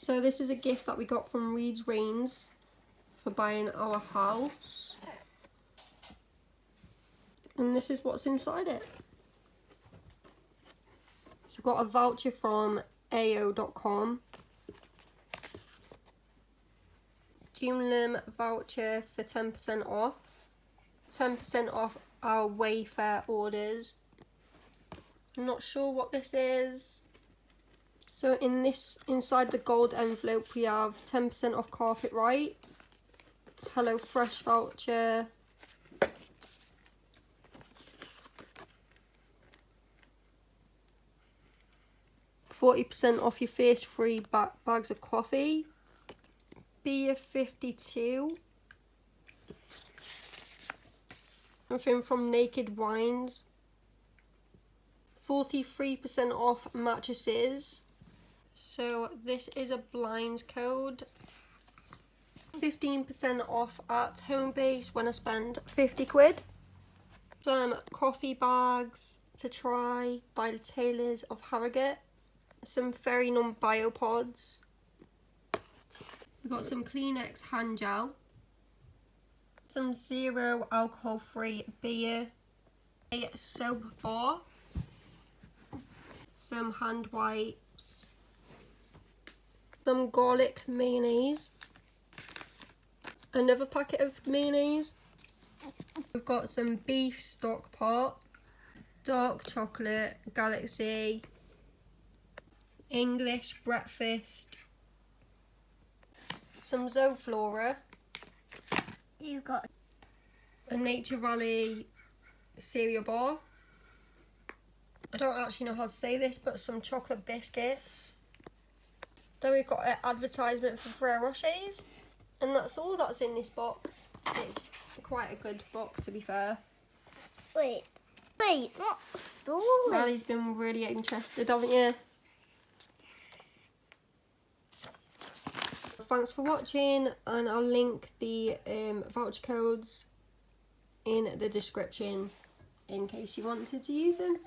So this is a gift that we got from Reed's Rains for buying our house. And this is what's inside it. So we've got a voucher from AO.com. Joomla voucher for 10% off. 10% off our Wayfair orders. I'm not sure what this is. So inside the gold envelope we have 10% off Carpetright, Hello Fresh voucher, %40 off your first 3 bags of coffee, beer 52, something from Nakedwines, 43% off mattresses. So this is a blinds code. 15% off at Homebase when I spend 50 quid. Some coffee bags to try by the Tailors of Harrogate. Some Fairy Numb Biopods. We've got some Kleenex hand gel. Some 0 alcohol free beer. A soap bar. Some hand wipes. Some garlic mayonnaise. Another packet of mayonnaise. We've got some beef stock pot, dark chocolate, Galaxy, English breakfast, some Zoflora. You got a Nature Valley cereal bar. I don't actually know how to say this, but some chocolate biscuits. Then we've got an advertisement for Ferrero Rochers. And that's all that's in this box. It's quite a good box, to be fair. Wait, it's not stolen. Riley's been really interested, haven't you? Thanks for watching, and I'll link the voucher codes in the description in case you wanted to use them.